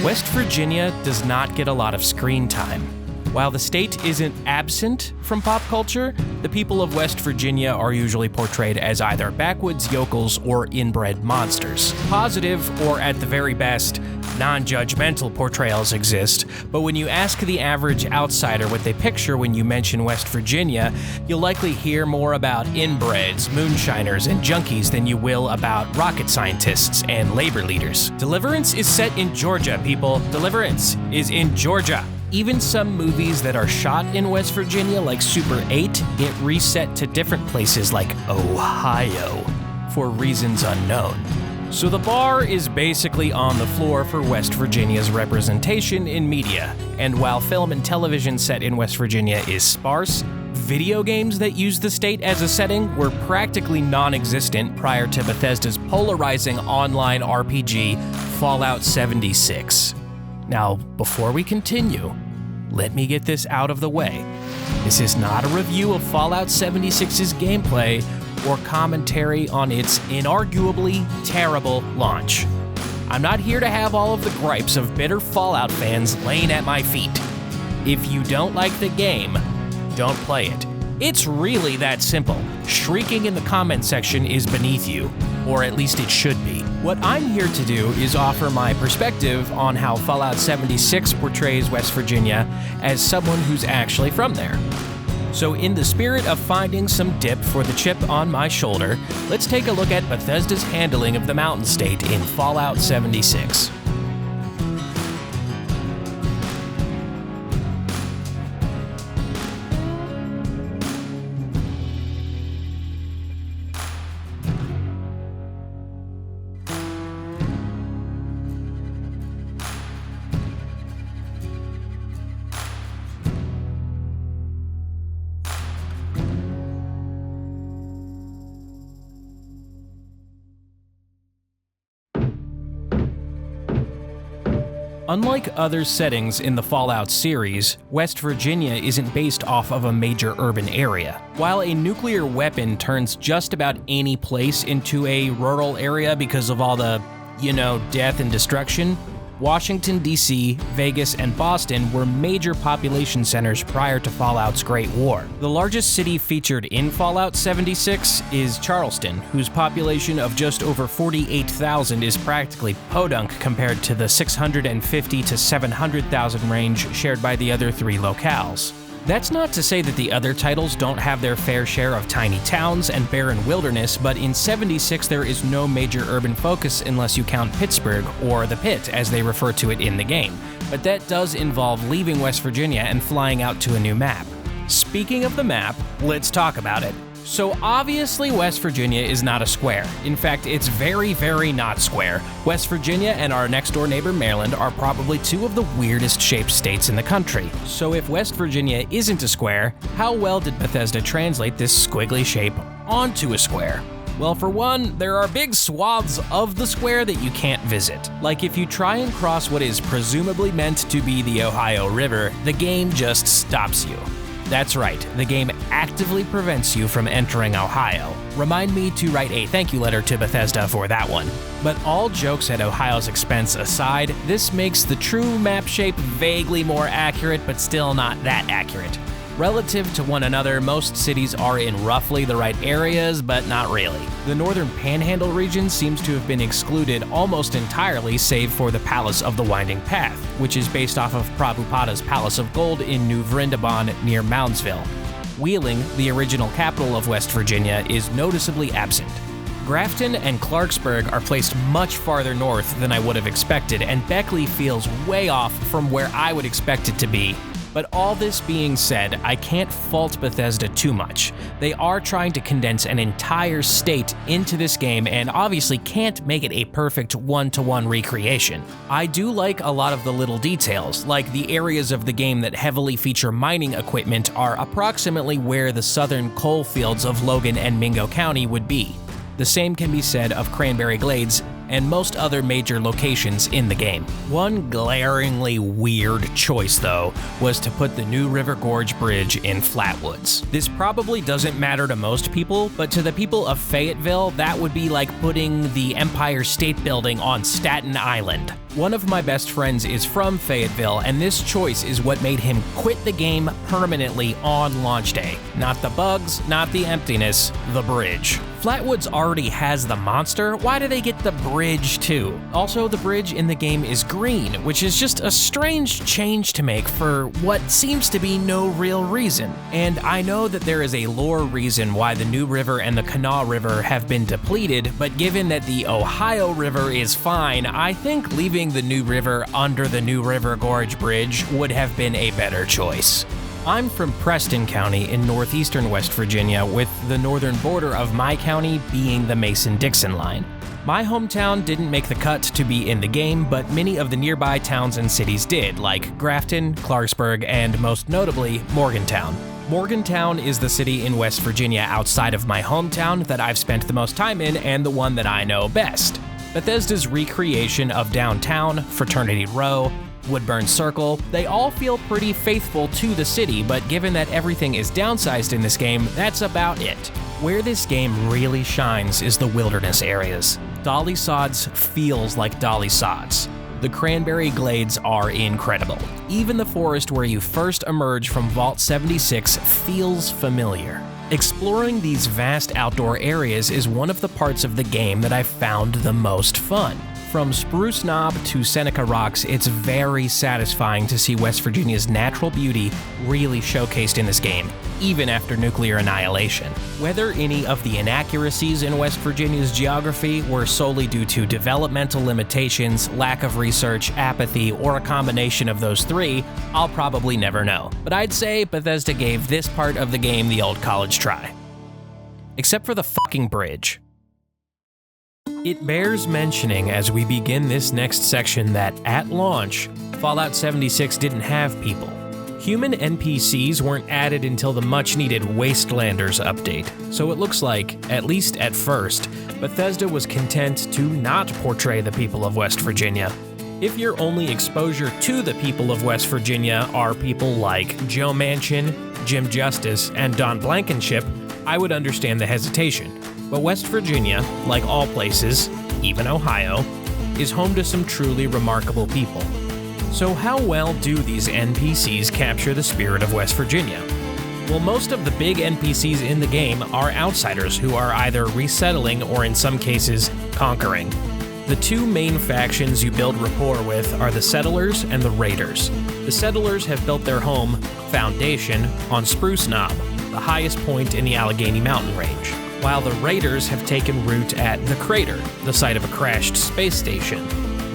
West Virginia does not get a lot of screen time. While the state isn't absent from pop culture, the people of West Virginia are usually portrayed as either backwoods yokels or inbred monsters. Positive, or at the very best, non-judgmental portrayals exist, but when you ask the average outsider what they picture when you mention West Virginia, you'll likely hear more about inbreds, moonshiners, and junkies than you will about rocket scientists and labor leaders. Deliverance is set in Georgia, people. Deliverance is in Georgia. Even some movies that are shot in West Virginia, like Super 8, get reset to different places like Ohio for reasons unknown. So the bar is basically on the floor for West Virginia's representation in media, and while film and television set in West Virginia is sparse, video games that use the state as a setting were practically non-existent prior to Bethesda's polarizing online RPG, Fallout 76. Now, before we continue, let me get this out of the way. This is not a review of Fallout 76's gameplay or commentary on its inarguably terrible launch. I'm not here to have all of the gripes of bitter Fallout fans laying at my feet. If you don't like the game, don't play it. It's really that simple. Shrieking in the comment section is beneath you, or at least it should be. What I'm here to do is offer my perspective on how Fallout 76 portrays West Virginia as someone who's actually from there. So in the spirit of finding some dip for the chip on my shoulder, let's take a look at Bethesda's handling of the Mountain State in Fallout 76. Unlike other settings in the Fallout series, West Virginia isn't based off of a major urban area. While a nuclear weapon turns just about any place into a rural area because of all the, death and destruction, Washington, D.C., Vegas, and Boston were major population centers prior to Fallout's Great War. The largest city featured in Fallout 76 is Charleston, whose population of just over 48,000 is practically podunk compared to the 650 to 700,000 range shared by the other three locales. That's not to say that the other titles don't have their fair share of tiny towns and barren wilderness, but in 76 there is no major urban focus unless you count Pittsburgh, or the Pit as they refer to it in the game. But that does involve leaving West Virginia and flying out to a new map. Speaking of the map, let's talk about it. So obviously West Virginia is not a square. In fact, it's very, very not square. West Virginia and our next door neighbor Maryland are probably two of the weirdest shaped states in the country. So if West Virginia isn't a square, how well did Bethesda translate this squiggly shape onto a square? Well, for one, there are big swaths of the square that you can't visit. Like if you try and cross what is presumably meant to be the Ohio River, the game just stops you. That's right, the game actively prevents you from entering Ohio. Remind me to write a thank you letter to Bethesda for that one. But all jokes at Ohio's expense aside, this makes the true map shape vaguely more accurate, but still not that accurate. Relative to one another, most cities are in roughly the right areas, but not really. The northern Panhandle region seems to have been excluded almost entirely save for the Palace of the Winding Path, which is based off of Prabhupada's Palace of Gold in New Vrindaban near Moundsville. Wheeling, the original capital of West Virginia, is noticeably absent. Grafton and Clarksburg are placed much farther north than I would have expected, and Beckley feels way off from where I would expect it to be. But all this being said, I can't fault Bethesda too much. They are trying to condense an entire state into this game and obviously can't make it a perfect one-to-one recreation. I do like a lot of the little details, like the areas of the game that heavily feature mining equipment are approximately where the southern coal fields of Logan and Mingo County would be. The same can be said of Cranberry Glades and most other major locations in the game. One glaringly weird choice, though, was to put the New River Gorge Bridge in Flatwoods. This probably doesn't matter to most people, but to the people of Fayetteville, that would be like putting the Empire State Building on Staten Island. One of my best friends is from Fayetteville, and this choice is what made him quit the game permanently on launch day. Not the bugs, not the emptiness, the bridge. Flatwoods already has the monster, why do they get the bridge too? Also, the bridge in the game is green, which is just a strange change to make for what seems to be no real reason. And I know that there is a lore reason why the New River and the Kanawha River have been depleted, but given that the Ohio River is fine, I think leaving the New River under the New River Gorge Bridge would have been a better choice. I'm from Preston County in northeastern West Virginia, with the northern border of my county being the Mason-Dixon line. My hometown didn't make the cut to be in the game, but many of the nearby towns and cities did, like Grafton, Clarksburg, and most notably, Morgantown. Morgantown is the city in West Virginia outside of my hometown that I've spent the most time in and the one that I know best. Bethesda's recreation of downtown, Fraternity Row, Woodburn Circle, they all feel pretty faithful to the city, but given that everything is downsized in this game, that's about it. Where this game really shines is the wilderness areas. Dolly Sods feels like Dolly Sods. The cranberry glades are incredible. Even the forest where you first emerge from Vault 76 feels familiar. Exploring these vast outdoor areas is one of the parts of the game that I've found the most fun. From Spruce Knob to Seneca Rocks, it's very satisfying to see West Virginia's natural beauty really showcased in this game, even after nuclear annihilation. Whether any of the inaccuracies in West Virginia's geography were solely due to developmental limitations, lack of research, apathy, or a combination of those three, I'll probably never know. But I'd say Bethesda gave this part of the game the old college try. Except for the fucking bridge. It bears mentioning as we begin this next section that, at launch, Fallout 76 didn't have people. Human NPCs weren't added until the much-needed Wastelanders update, so it looks like, at least at first, Bethesda was content to not portray the people of West Virginia. If your only exposure to the people of West Virginia are people like Joe Manchin, Jim Justice, and Don Blankenship, I would understand the hesitation. But West Virginia, like all places, even Ohio, is home to some truly remarkable people. So how well do these NPCs capture the spirit of West Virginia? Well, most of the big NPCs in the game are outsiders who are either resettling or in some cases, conquering. The two main factions you build rapport with are the Settlers and the Raiders. The Settlers have built their home, foundation, on Spruce Knob, the highest point in the Allegheny Mountain Range, while the Raiders have taken root at the Crater, the site of a crashed space station.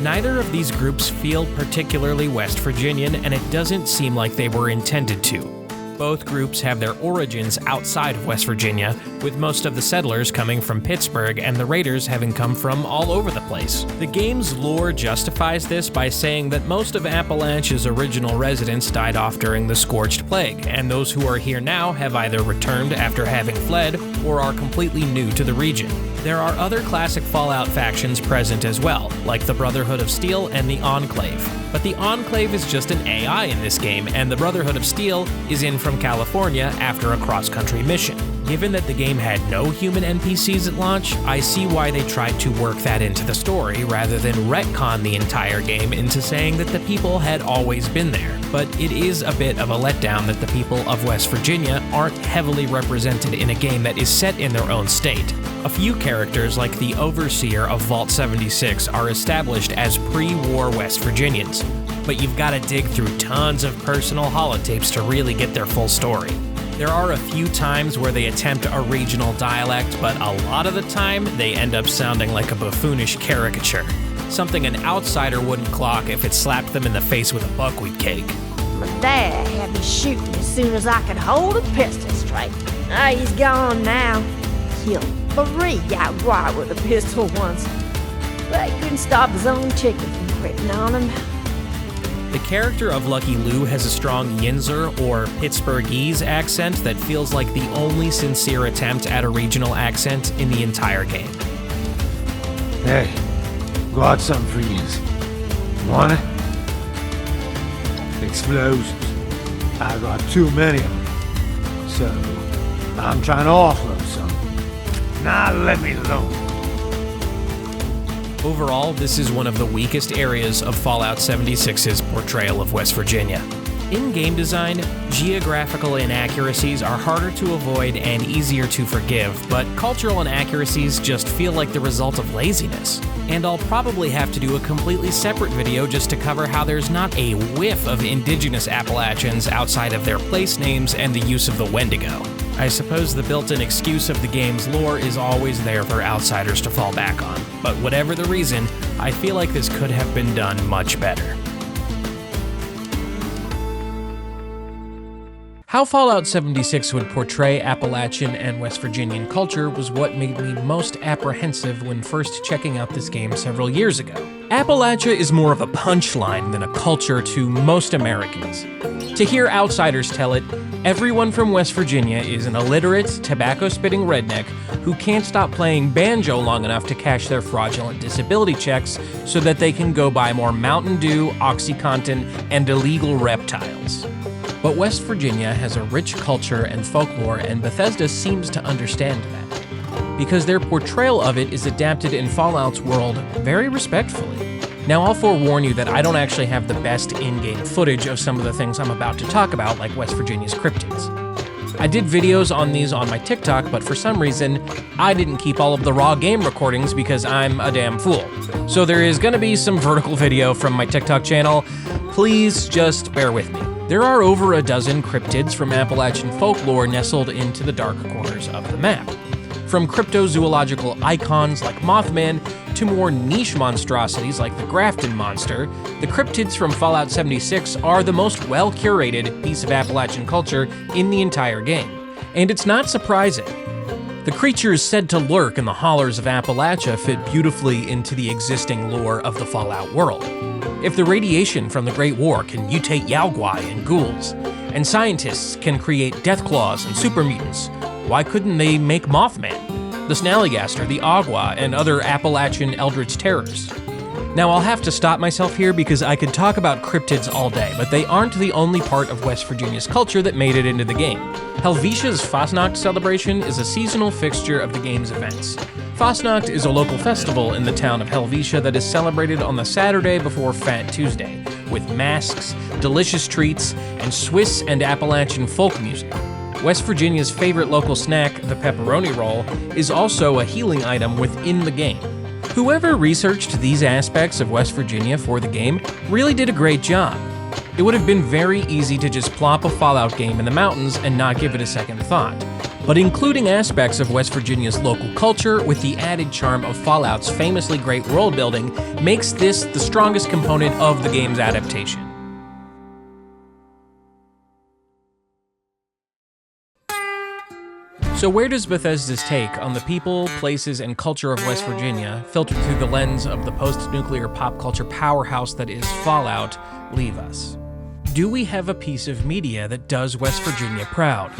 Neither of these groups feel particularly West Virginian, and it doesn't seem like they were intended to. Both groups have their origins outside of West Virginia, with most of the settlers coming from Pittsburgh and the Raiders having come from all over the place. The game's lore justifies this by saying that most of Appalachia's original residents died off during the Scorched Plague, and those who are here now have either returned after having fled or are completely new to the region. There are other classic Fallout factions present as well, like the Brotherhood of Steel and the Enclave. But the Enclave is just an AI in this game, and the Brotherhood of Steel is in from California after a cross-country mission. Given that the game had no human NPCs at launch, I see why they tried to work that into the story rather than retcon the entire game into saying that the people had always been there. But it is a bit of a letdown that the people of West Virginia aren't heavily represented in a game that is set in their own state. A few characters, like the Overseer of Vault 76, are established as pre-war West Virginians, but you've got to dig through tons of personal holotapes to really get their full story. There are a few times where they attempt a regional dialect, but a lot of the time they end up sounding like a buffoonish caricature, something an outsider wouldn't clock if it slapped them in the face with a buckwheat cake. My dad had me shooting as soon as I could hold a pistol straight. He's gone now. Killed 3 outright with a pistol once, but he couldn't stop his own chicken from quitting on him. The character of Lucky Lou has a strong Yinzer or Pittsburghese accent that feels like the only sincere attempt at a regional accent in the entire game. Hey, Got some for yous. Want it? Explosions. I got too many of them. So, I'm trying to offload some. Now let me alone. Overall, this is one of the weakest areas of Fallout 76's portrayal of West Virginia. In game design, geographical inaccuracies are harder to avoid and easier to forgive, but cultural inaccuracies just feel like the result of laziness. And I'll probably have to do a completely separate video just to cover how there's not a whiff of indigenous Appalachians outside of their place names and the use of the Wendigo. I suppose the built-in excuse of the game's lore is always there for outsiders to fall back on, but whatever the reason, I feel like this could have been done much better. How Fallout 76 would portray Appalachian and West Virginian culture was what made me most apprehensive when first checking out this game several years ago. Appalachia is more of a punchline than a culture to most Americans. To hear outsiders tell it, everyone from West Virginia is an illiterate, tobacco-spitting redneck who can't stop playing banjo long enough to cash their fraudulent disability checks so that they can go buy more Mountain Dew, OxyContin, and illegal reptiles. But West Virginia has a rich culture and folklore, and Bethesda seems to understand that, because their portrayal of it is adapted in Fallout's world very respectfully. Now, I'll forewarn you that I don't actually have the best in-game footage of some of the things I'm about to talk about, like West Virginia's cryptids. I did videos on these on my TikTok, but for some reason, I didn't keep all of the raw game recordings because I'm a damn fool. So there is gonna be some vertical video from my TikTok channel. Please just bear with me. There are over a dozen cryptids from Appalachian folklore nestled into the dark corners of the map. From cryptozoological icons like Mothman to more niche monstrosities like the Grafton Monster, the cryptids from Fallout 76 are the most well-curated piece of Appalachian culture in the entire game. And it's not surprising. The creatures said to lurk in the hollers of Appalachia fit beautifully into the existing lore of the Fallout world. If the radiation from the Great War can mutate Yaogwai and ghouls, and scientists can create Deathclaws and super mutants, why couldn't they make Mothman, the Snallygaster, the Agua, and other Appalachian eldritch terrors? Now, I'll have to stop myself here because I could talk about cryptids all day, but they aren't the only part of West Virginia's culture that made it into the game. Helvetia's Fastnacht celebration is a seasonal fixture of the game's events. Fastnacht is a local festival in the town of Helvetia that is celebrated on the Saturday before Fat Tuesday, with masks, delicious treats, and Swiss and Appalachian folk music. West Virginia's favorite local snack, the pepperoni roll, is also a healing item within the game. Whoever researched these aspects of West Virginia for the game really did a great job. It would have been very easy to just plop a Fallout game in the mountains and not give it a second thought. But including aspects of West Virginia's local culture with the added charm of Fallout's famously great world building makes this the strongest component of the game's adaptation. So where does Bethesda's take on the people, places, and culture of West Virginia, filtered through the lens of the post-nuclear pop culture powerhouse that is Fallout, leave us? Do we have a piece of media that does West Virginia proud?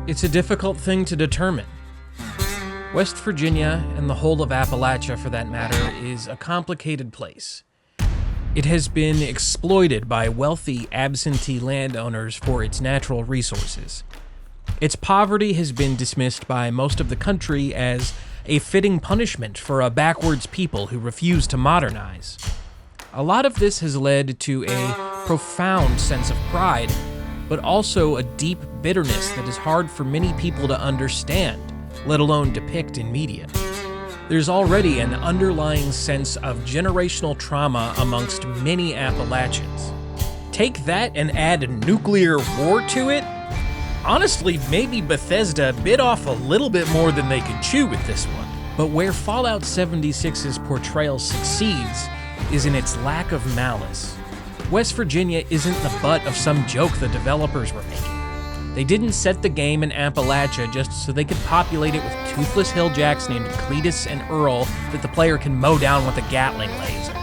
It's a difficult thing to determine. West Virginia, and the whole of Appalachia for that matter, is a complicated place. It has been exploited by wealthy absentee landowners for its natural resources. Its poverty has been dismissed by most of the country as a fitting punishment for a backwards people who refuse to modernize. A lot of this has led to a profound sense of pride, but also a deep bitterness that is hard for many people to understand, let alone depict in media. There's already an underlying sense of generational trauma amongst many Appalachians. Take that and add a nuclear war to it? Honestly, maybe Bethesda bit off a little bit more than they could chew with this one. But where Fallout 76's portrayal succeeds is in its lack of malice. West Virginia isn't the butt of some joke the developers were making. They didn't set the game in Appalachia just so they could populate it with toothless hilljacks named Cletus and Earl that the player can mow down with a Gatling laser.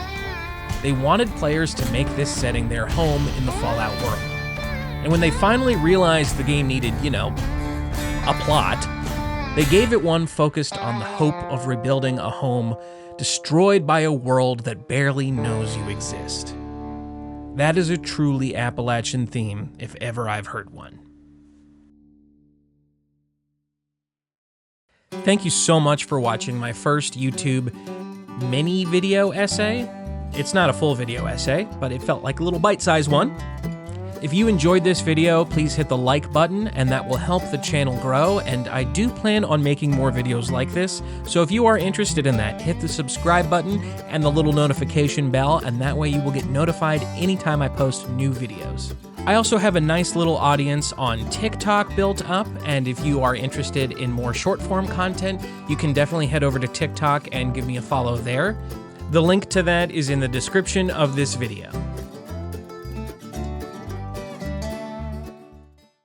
They wanted players to make this setting their home in the Fallout world. And when they finally realized the game needed, a plot, They gave it one focused on the hope of rebuilding a home destroyed by a world that barely knows you exist. That is a truly Appalachian theme, if ever I've heard one. Thank you so much for watching my first YouTube mini video essay. It's not a full video essay, but it felt like a little bite-sized one. If you enjoyed this video, please hit the like button, and that will help the channel grow, and I do plan on making more videos like this, so if you are interested in that, hit the subscribe button and the little notification bell, and that way you will get notified anytime I post new videos. I also have a nice little audience on TikTok built up, and if you are interested in more short-form content, you can definitely head over to TikTok and give me a follow there. The link to that is in the description of this video.